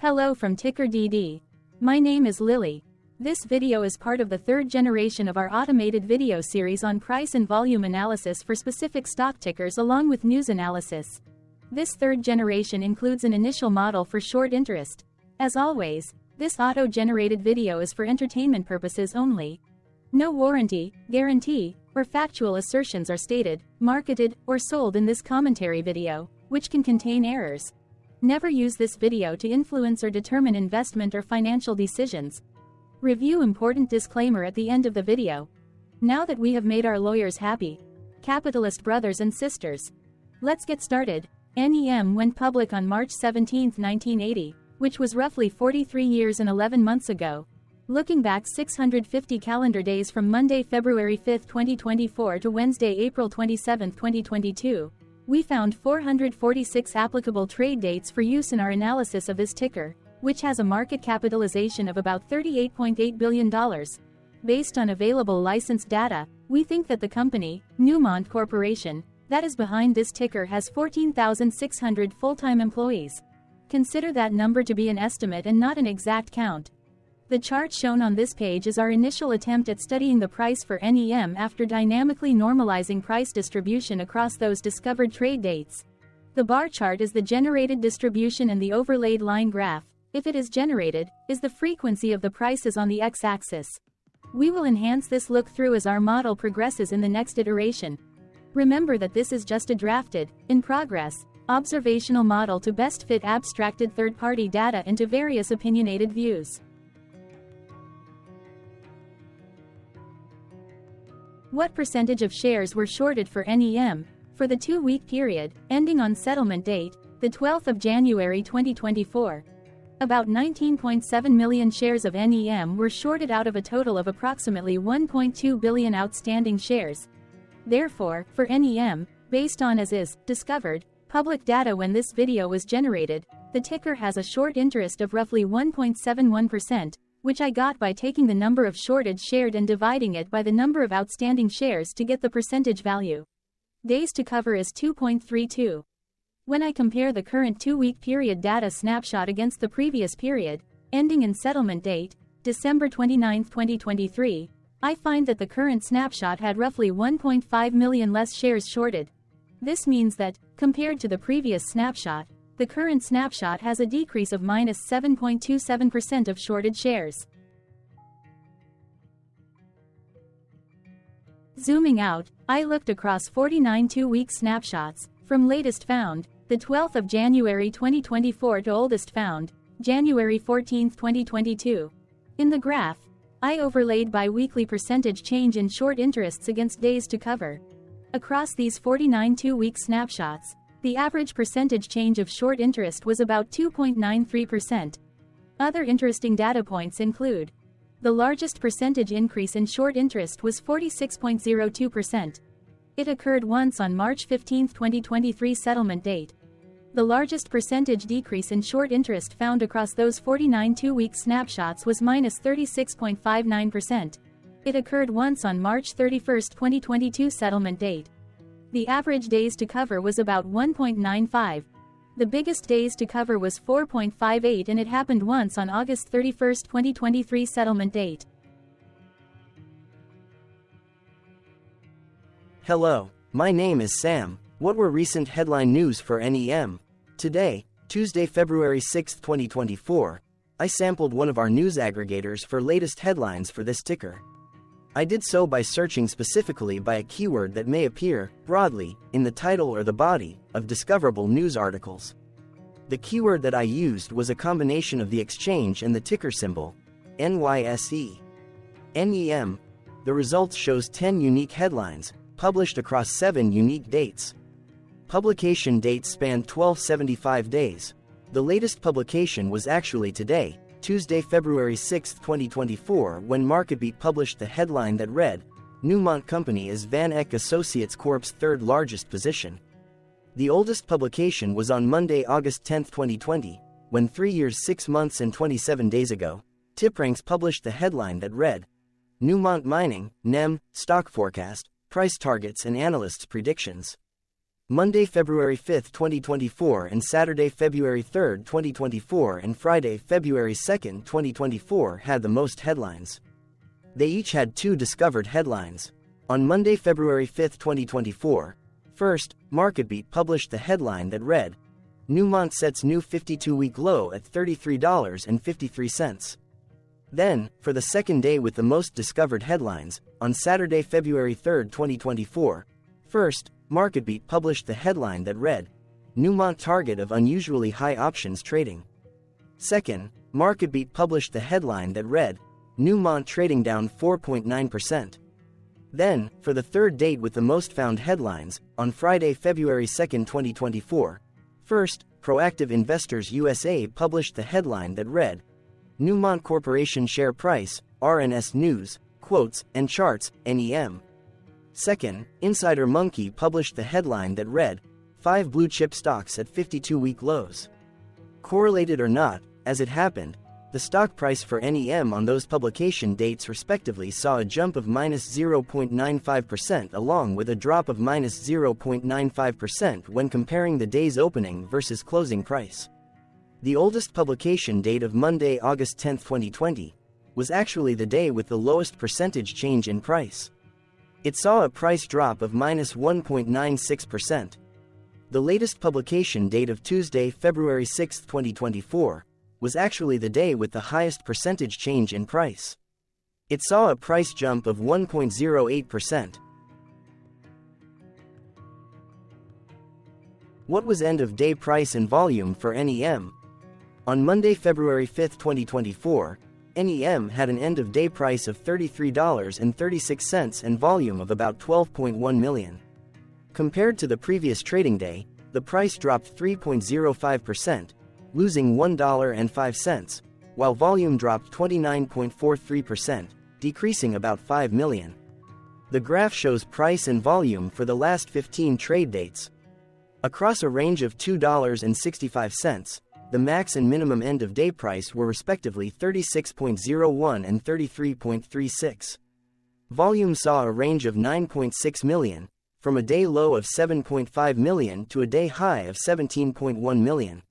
Hello from TickerDD. My name is Lily. This video is part of the third generation of our automated video series on price and volume analysis for specific stock tickers along with news analysis. This third generation includes an initial model for short interest. As always, this auto-generated video is for entertainment purposes only. No warranty, guarantee, or factual assertions are stated, marketed, or sold in this commentary video, which can contain errors. Never use this video to influence or determine investment or financial decisions. Review important disclaimer at the end of the video. Now that we have made our lawyers happy, capitalist brothers and sisters, let's get started. NEM went public on March 17, 1980, which was roughly 43 years and 11 months ago. Looking back 650 calendar days from Monday, February 5, 2024 to Wednesday, April 27, 2022, we found 446 applicable trade dates for use in our analysis of this ticker, which has a market capitalization of about $38.8 billion. Based on available licensed data, we think that the company, Newmont Corporation, that is behind this ticker has 14,600 full-time employees. Consider that number to be an estimate and not an exact count. The chart shown on this page is our initial attempt at studying the price for NEM after dynamically normalizing price distribution across those discovered trade dates. The bar chart is the generated distribution and the overlaid line graph, if it is generated, is the frequency of the prices on the x-axis. We will enhance this look-through as our model progresses in the next iteration. Remember that this is just a drafted, in progress, observational model to best fit abstracted third-party data into various opinionated views. What percentage of shares were shorted for NEM, for the 2-week period, ending on settlement date, the 12th of January 2024? About 19.7 million shares of NEM were shorted out of a total of approximately 1.2 billion outstanding shares. Therefore, for NEM, based on as is, discovered, public data when this video was generated, the ticker has a short interest of roughly 1.71%, which I got by taking the number of shorted shared and dividing it by the number of outstanding shares to get the percentage value. Days to cover is 2.32. When I compare the current 2-week period data snapshot against the previous period, ending in settlement date, December 29, 2023, I find that the current snapshot had roughly 1.5 million less shares shorted. This means that, compared to the previous snapshot, the current snapshot has a decrease of minus 7.27% of shorted shares. Zooming out, I looked across 49 2-week snapshots, from latest found, the 12th of January 2024 to oldest found, January 14, 2022. In the graph, I overlaid bi-weekly percentage change in short interests against days to cover. Across these 49 2-week snapshots, the average percentage change of short interest was about 2.93%. Other interesting data points include: the largest percentage increase in short interest was 46.02%. It occurred once on March 15, 2023 settlement date. The largest percentage decrease in short interest found across those 49 2-week snapshots was minus 36.59%. It occurred once on March 31, 2022 settlement date. The average days to cover was about 1.95. The biggest days to cover was 4.58 and it happened once on August 31, 2023 settlement date. Hello, my name is Sam. What were recent headline news for NEM? Today, Tuesday, February 6, 2024, I sampled one of our news aggregators for latest headlines for this ticker. I did so by searching specifically by a keyword that may appear, broadly, in the title or the body, of discoverable news articles. The keyword that I used was a combination of the exchange and the ticker symbol, NYSE. NEM. The results shows 10 unique headlines, published across 7 unique dates. Publication dates spanned 1275 days. The latest publication was actually today, Tuesday, February 6, 2024, when MarketBeat published the headline that read, Newmont Company is Van Eck Associates Corp's third largest position. The oldest publication was on Monday, August 10, 2020, when 3 years, 6 months and 27 days ago, TipRanks published the headline that read, Newmont Mining, NEM, Stock Forecast, Price Targets and Analysts' Predictions. Monday, February 5, 2024 and Saturday, February 3, 2024 and Friday, February 2, 2024 had the most headlines. They each had 2 discovered headlines. On Monday, February 5, 2024, first, MarketBeat published the headline that read, Newmont sets new 52-week low at $33.53. Then, for the second day with the most discovered headlines, on Saturday, February 3, 2024, first, MarketBeat published the headline that read, Newmont target of unusually high options trading. Second, MarketBeat published the headline that read, Newmont trading down 4.9%. Then, for the third date with the most found headlines, on Friday, February 2, 2024, first, Proactive Investors USA published the headline that read, Newmont Corporation share price, RNS News, quotes, and charts, NEM. Second, Insider Monkey published the headline that read, 5 blue-chip stocks at 52-week lows. Correlated or not, as it happened, the stock price for NEM on those publication dates respectively saw a jump of -0.95% along with a drop of -0.95% when comparing the day's opening versus closing price. The oldest publication date of Monday, August 10, 2020, was actually the day with the lowest percentage change in price. It saw a price drop of -1.96%. The latest publication date of Tuesday, February 6, 2024, was actually the day with the highest percentage change in price. It saw a price jump of 1.08%. What was end-of-day price and volume for NEM? On Monday, February 5, 2024, NEM had an end-of-day price of $33.36 and volume of about 12.1 million. Compared to the previous trading day, the price dropped 3.05%, losing $1.05, while volume dropped 29.43%, decreasing about 5 million. The graph shows price and volume for the last 15 trade dates. Across a range of $2.65, the max and minimum end-of-day price were respectively 36.01 and 33.36. Volume saw a range of 9.6 million, from a day low of 7.5 million to a day high of 17.1 million.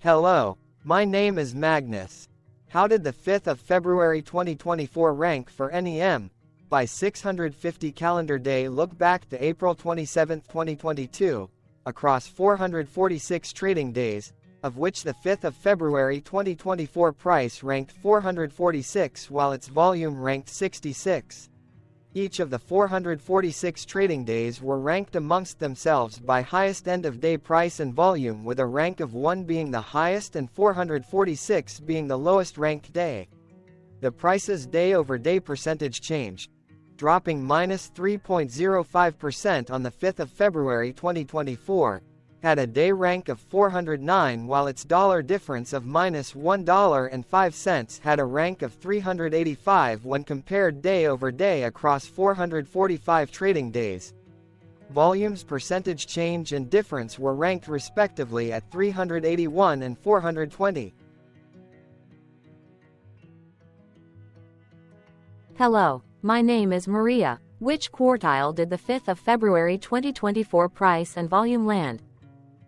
Hello, my name is Magnus. How did the 5th of February 2024 rank for NEM? By 650 calendar day look back to April 27, 2022, across 446 trading days, of which the 5th of February 2024 price ranked 446 while its volume ranked 66. Each of the 446 trading days were ranked amongst themselves by highest end-of-day price and volume, with a rank of 1 being the highest and 446 being the lowest ranked day. The price's day-over-day percentage change, dropping -3.05% on the 5th of February 2024, had a day rank of 409 while its dollar difference of -$1.05 had a rank of 385 when compared day over day across 445 trading days. Volume's percentage change and difference were ranked respectively at 381 and 420. Hello, my name is Maria. Which quartile did the 5th of February 2024 price and volume land?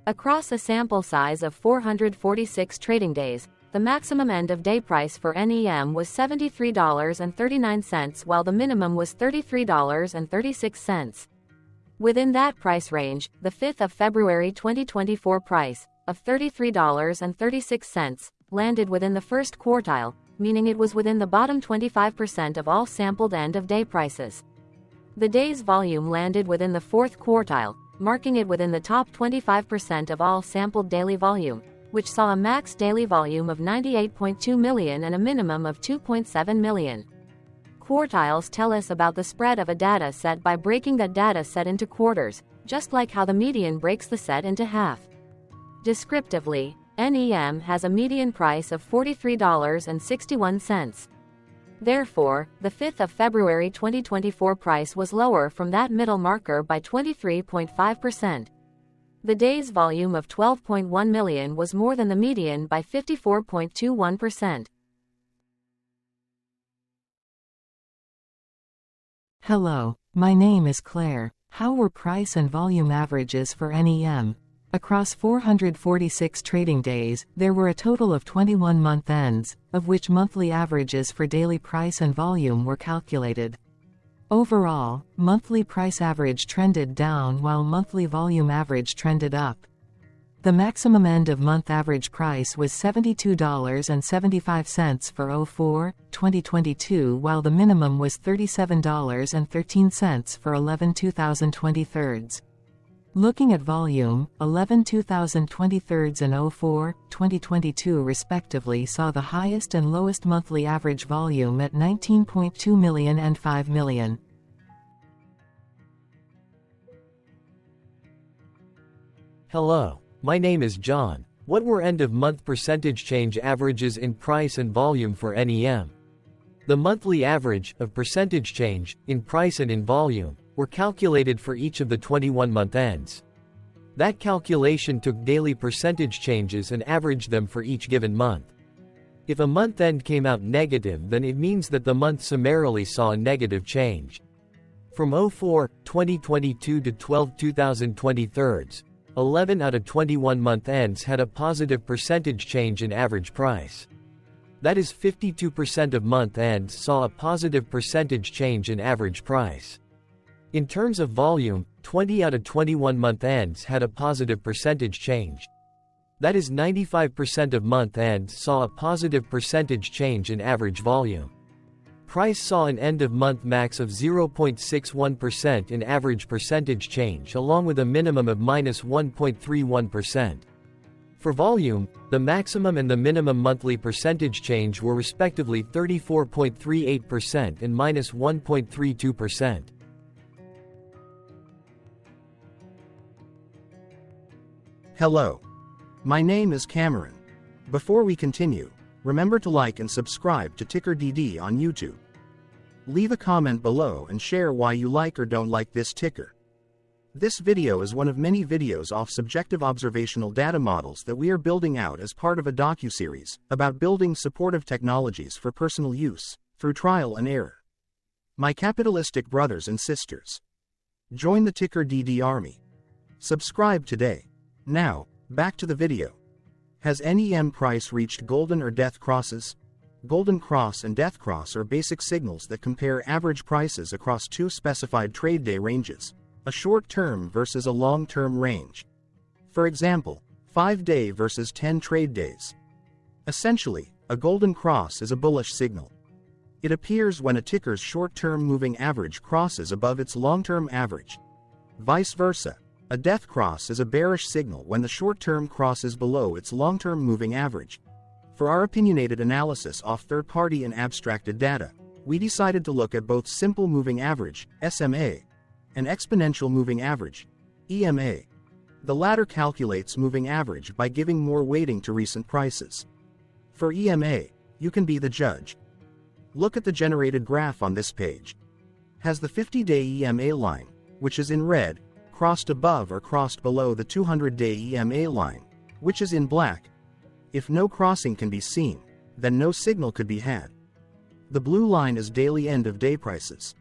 Across a sample size of 446 trading days, the maximum end-of-day price for NEM was $73.39 while the minimum was $33.36. Within that price range, the 5th of February 2024 price, of $33.36, landed within the first quartile, meaning it was within the bottom 25% of all sampled end-of-day prices. The day's volume landed within the fourth quartile, marking it within the top 25% of all sampled daily volume, which saw a max daily volume of 98.2 million and a minimum of 2.7 million. Quartiles tell us about the spread of a data set by breaking that data set into quarters, just like how the median breaks the set into half. Descriptively, NEM has a median price of $43.61. Therefore, the 5th of February 2024 price was lower from that middle marker by 23.5%. The day's volume of 12.1 million was more than the median by 54.21%. Hello, my name is Claire. How were price and volume averages for NEM? Across 446 trading days, there were a total of 21 month ends, of which monthly averages for daily price and volume were calculated. Overall, monthly price average trended down while monthly volume average trended up. The maximum end-of-month average price was $72.75 for 04-2022, while the minimum was $37.13 for 11/2023. Looking at volume, 11/2023 and 04-2022 respectively saw the highest and lowest monthly average volume at 19.2 million and 5 million. Hello, my name is John. What were end-of-month percentage change averages in price and volume for NEM? The monthly average of percentage change in price and in volume were calculated for each of the 21-month ends. That calculation took daily percentage changes and averaged them for each given month. If a month end came out negative, then it means that the month summarily saw a negative change. From 04-2022 to 12/2023, 11 out of 21 month ends had a positive percentage change in average price. That is, 52% of month ends saw a positive percentage change in average price. In terms of volume, 20 out of 21 month ends had a positive percentage change. That is, 95% of month ends saw a positive percentage change in average volume. Price saw an end-of-month max of 0.61% in average percentage change, along with a minimum of -1.31%. For volume, the maximum and the minimum monthly percentage change were respectively 34.38% and -1.32%. Hello. My name is Cameron. Before we continue, remember to like and subscribe to TickerDD on YouTube. Leave a comment below and share why you like or don't like this ticker. This video is one of many videos off subjective observational data models that we are building out as part of a docuseries about building supportive technologies for personal use, through trial and error. My capitalistic brothers and sisters, join the TickerDD army. Subscribe today. Now, back to the video. Has NEM price reached golden or death crosses? Golden cross and death cross are basic signals that compare average prices across two specified trade day ranges, a short-term versus a long-term range. For example, 5-day versus 10 trade days. Essentially, a golden cross is a bullish signal. It appears when a ticker's short-term moving average crosses above its long-term average. Vice versa, a death cross is a bearish signal when the short-term crosses below its long-term moving average. For our opinionated analysis off third-party and abstracted data, we decided to look at both simple moving average, SMA, and exponential moving average, EMA. The latter calculates moving average by giving more weighting to recent prices. For EMA, you can be the judge. Look at the generated graph on this page. Has the 50-day EMA line, which is in red, crossed above or crossed below the 200-day EMA line, which is in black? If no crossing can be seen, then no signal could be had. The blue line is daily end-of-day prices.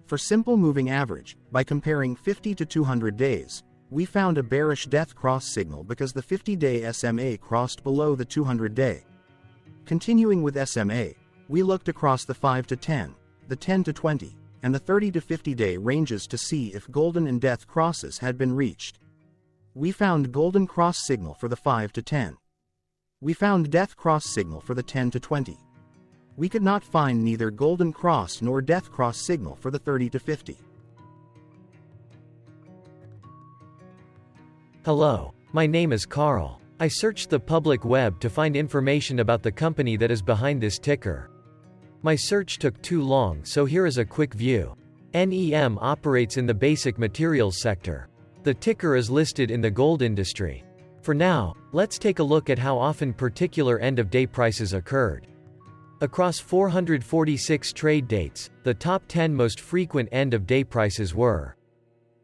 For simple moving average, by comparing 50 to 200 days, we found a bearish death cross signal because the 50-day SMA crossed below the 200-day. Continuing with SMA, we looked across the 5 to 10, the 10 to 20, and the 30 to 50-day ranges to see if golden and death crosses had been reached. We found golden cross signal for the 5 to 10. We found death cross signal for the 10 to 20. We could not find neither golden cross nor death cross signal for the 30 to 50. Hello, my name is Carl. I searched the public web to find information about the company that is behind this ticker. My search took too long, so here is a quick view. NEM operates in the basic materials sector. The ticker is listed in the gold industry. For now, let's take a look at how often particular end-of-day prices occurred. Across 446 trade dates, the top 10 most frequent end-of-day prices were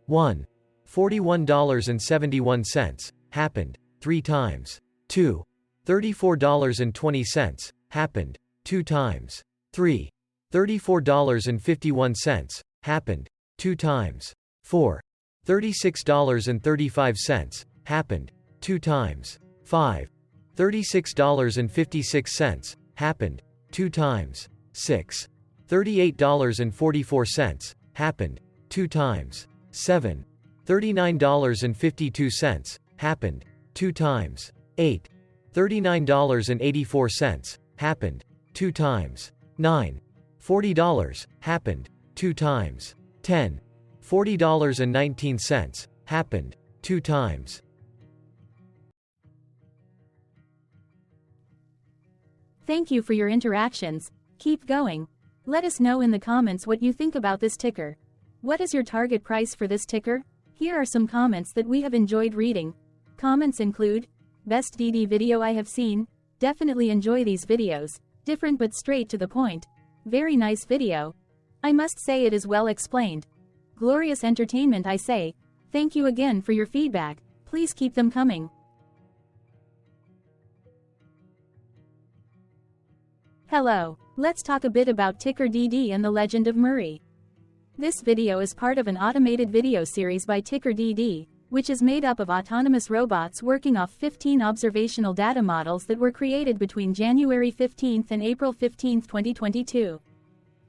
1. $41.71, happened 3 times. 2. $34.20, happened 2 times. 3. $34.51, happened 2 times. 4. $36.35, happened 2 times. 5. $36.56, happened 2 times. 6. $38.44, happened 2 times. 7. $39.52, happened 2 times. 8. $39.84, happened 2 times. 9. $40, happened 2 times. 10. $40.19, happened 2 times. Thank you for your interactions. Keep going. Let us know in the comments what you think about this ticker. What is your target price for this ticker? Here are some comments that we have enjoyed reading. Comments include, best DD video I have seen, definitely enjoy these videos, different but straight to the point, very nice video. I must say it is well explained. Glorious entertainment I say, thank you again for your feedback, please keep them coming. Hello, let's talk a bit about TickerDD and the Legend of Murray. This video is part of an automated video series by TickerDD, which is made up of autonomous robots working off 15 observational data models that were created between January 15 and April 15, 2022.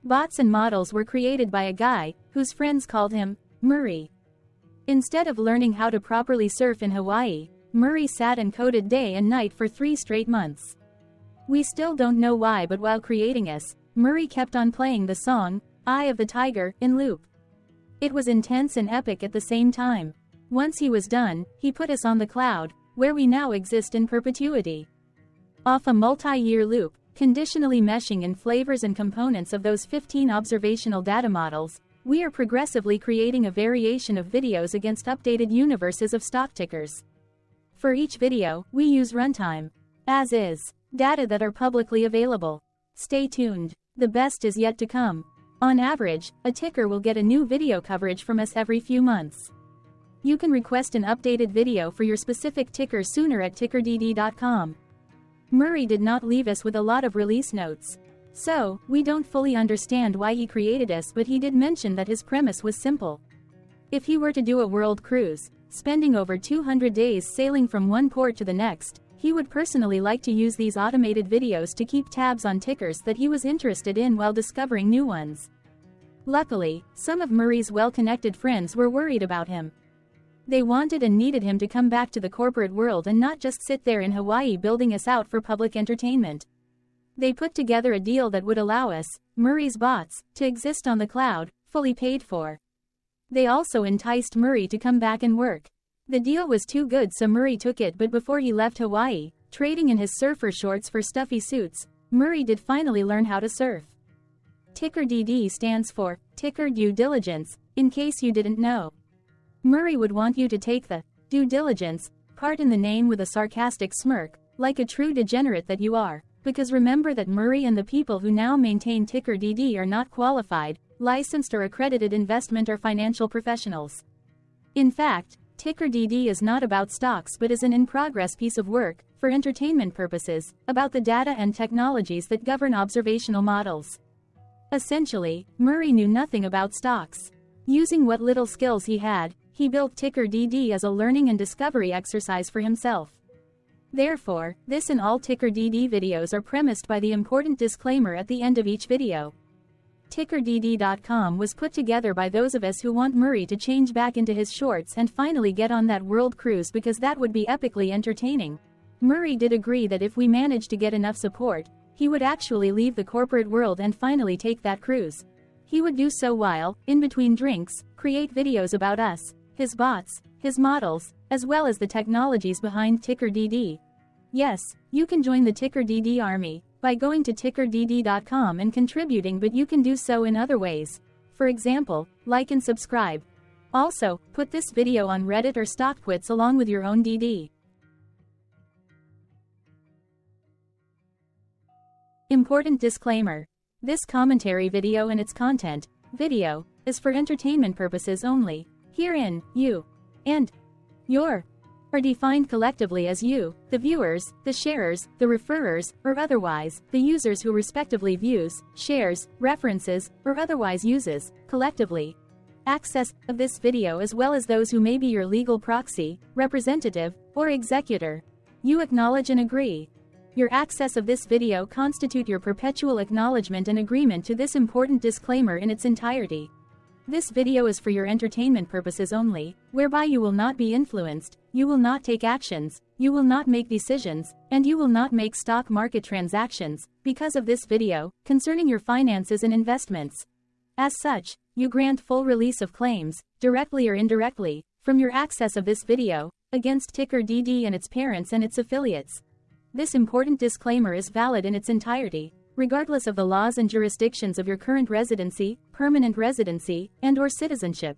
Bots and models were created by a guy, whose friends called him Murray. Instead of learning how to properly surf in Hawaii, Murray sat and coded day and night for 3 straight months. We still don't know why, but while creating us, Murray kept on playing the song, Eye of the Tiger, in loop. It was intense and epic at the same time. Once he was done, he put us on the cloud, where we now exist in perpetuity. Off a multi-year loop, conditionally meshing in flavors and components of those 15 observational data models, we are progressively creating a variation of videos against updated universes of stock tickers. For each video, we use runtime, as is, data that are publicly available. Stay tuned, the best is yet to come. On average, a ticker will get a new video coverage from us every few months. You can request an updated video for your specific ticker sooner at TickerDD.com. Murray did not leave us with a lot of release notes. So, we don't fully understand why he created us, but he did mention that his premise was simple. If he were to do a world cruise, spending over 200 days sailing from one port to the next, he would personally like to use these automated videos to keep tabs on tickers that he was interested in while discovering new ones. Luckily, some of Murray's well-connected friends were worried about him. They wanted and needed him to come back to the corporate world and not just sit there in Hawaii building us out for public entertainment. They put together a deal that would allow us, Murray's bots, to exist on the cloud, fully paid for. They also enticed Murray to come back and work. The deal was too good, so Murray took it, but before he left Hawaii, trading in his surfer shorts for stuffy suits, Murray did finally learn how to surf. TickerDD stands for Ticker Due Diligence, in case you didn't know. Murray would want you to take the due diligence part in the name with a sarcastic smirk, like a true degenerate that you are, because remember that Murray and the people who now maintain TickerDD are not qualified, licensed or accredited investment or financial professionals. In fact, TickerDD is not about stocks but is an in-progress piece of work, for entertainment purposes, about the data and technologies that govern observational models. Essentially, Murray knew nothing about stocks. Using what little skills he had, he built TickerDD as a learning and discovery exercise for himself. Therefore, this and all TickerDD videos are premised by the important disclaimer at the end of each video. TickerDD.com was put together by those of us who want Murray to change back into his shorts and finally get on that world cruise, because that would be epically entertaining. Murray did agree that if we managed to get enough support, he would actually leave the corporate world and finally take that cruise. He would do so while, in between drinks, create videos about us, his bots, his models, as well as the technologies behind TickerDD. Yes, you can join the TickerDD army by going to TickerDD.com and contributing, but you can do so in other ways. For example, like and subscribe. Also, put this video on Reddit or StockTwits along with your own DD. Important disclaimer. This commentary video and its content, video, is for entertainment purposes only. Herein, you and your are defined collectively as you, the viewers, the sharers, the referrers, or otherwise, the users who respectively views, shares, references, or otherwise uses, collectively, access of this video as well as those who may be your legal proxy, representative, or executor. You acknowledge and agree. Your access of this video constitute your perpetual acknowledgement and agreement to this important disclaimer in its entirety. This video is for your entertainment purposes only, whereby you will not be influenced, you will not take actions, you will not make decisions, and you will not make stock market transactions, because of this video, concerning your finances and investments. As such, you grant full release of claims, directly or indirectly, from your access of this video, against TickerDD and its parents and its affiliates. This important disclaimer is valid in its entirety, regardless of the laws and jurisdictions of your current residency, permanent residency, and/or citizenship.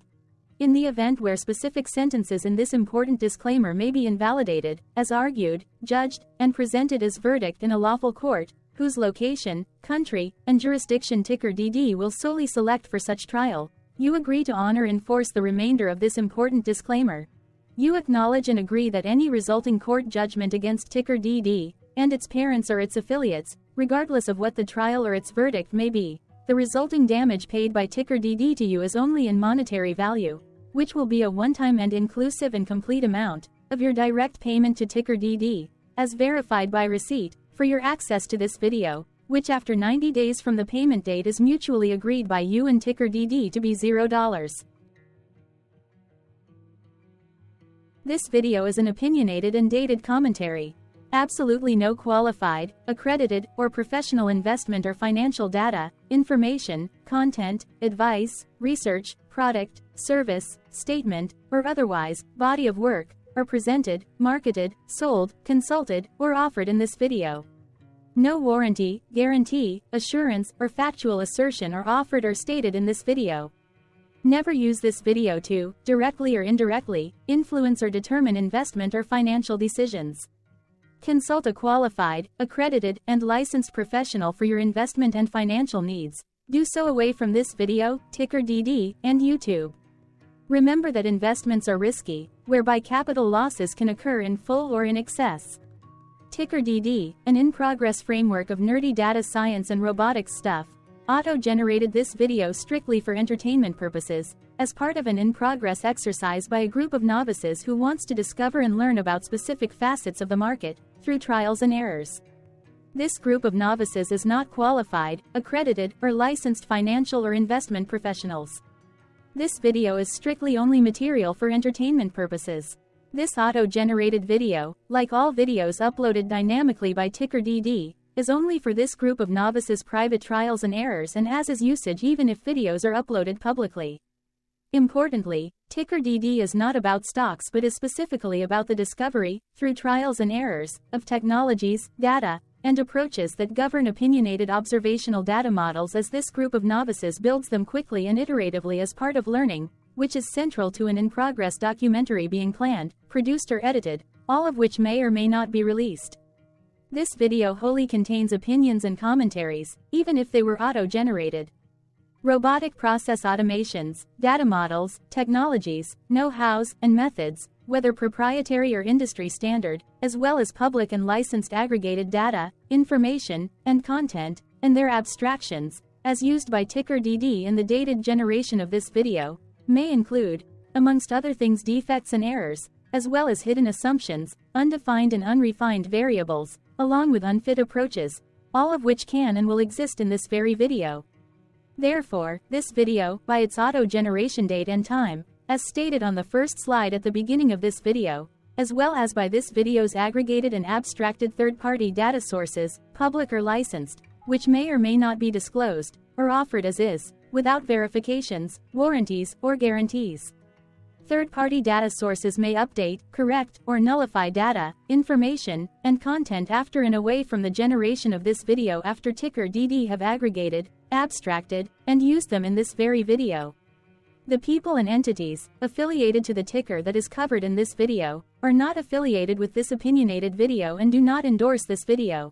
In the event where specific sentences in this important disclaimer may be invalidated, as argued, judged, and presented as verdict in a lawful court, whose location, country, and jurisdiction TickerDD will solely select for such trial, you agree to honor and enforce the remainder of this important disclaimer. You acknowledge and agree that any resulting court judgment against TickerDD, and its parents or its affiliates, regardless of what the trial or its verdict may be, the resulting damage paid by TickerDD to you is only in monetary value, which will be a one-time and inclusive and complete amount of your direct payment to TickerDD, as verified by receipt, for your access to this video, which after 90 days from the payment date is mutually agreed by you and TickerDD to be $0. This video is an opinionated and dated commentary. Absolutely no qualified, accredited, or professional investment or financial data, information, content, advice, research, product, service, statement, or otherwise, body of work, are presented, marketed, sold, consulted, or offered in this video. No warranty, guarantee, assurance, or factual assertion are offered or stated in this video. Never use this video to, directly or indirectly, influence or determine investment or financial decisions. Consult a qualified, accredited, and licensed professional for your investment and financial needs. Do so away from this video, TickerDD, and YouTube. Remember that investments are risky, whereby capital losses can occur in full or in excess. TickerDD, an in-progress framework of nerdy data science and robotics stuff, auto-generated this video strictly for entertainment purposes, as part of an in-progress exercise by a group of novices who wants to discover and learn about specific facets of the market, through trials and errors. This group of novices is not qualified, accredited, or licensed financial or investment professionals. This video is strictly only material for entertainment purposes. This auto-generated video, like all videos uploaded dynamically by TickerDD, is only for this group of novices' private trials and errors and as is usage even if videos are uploaded publicly. Importantly, TickerDD is not about stocks but is specifically about the discovery, through trials and errors, of technologies, data, and approaches that govern opinionated observational data models as this group of novices builds them quickly and iteratively as part of learning, which is central to an in-progress documentary being planned, produced or edited, all of which may or may not be released. This video wholly contains opinions and commentaries, even if they were auto-generated. Robotic process automations, data models, technologies, know-hows, and methods, whether proprietary or industry standard, as well as public and licensed aggregated data, information, and content, and their abstractions, as used by TickerDD in the dated generation of this video, may include, amongst other things, defects and errors, as well as hidden assumptions, undefined and unrefined variables, along with unfit approaches, all of which can and will exist in this very video. Therefore, this video, by its auto-generation date and time, as stated on the first slide at the beginning of this video, as well as by this video's aggregated and abstracted third-party data sources, public or licensed, which may or may not be disclosed, or offered as is, without verifications, warranties, or guarantees. Third-party data sources may update, correct, or nullify data, information, and content after and away from the generation of this video after TickerDD have aggregated, abstracted, and used them in this very video. The people and entities affiliated to the ticker that is covered in this video are not affiliated with this opinionated video and do not endorse this video.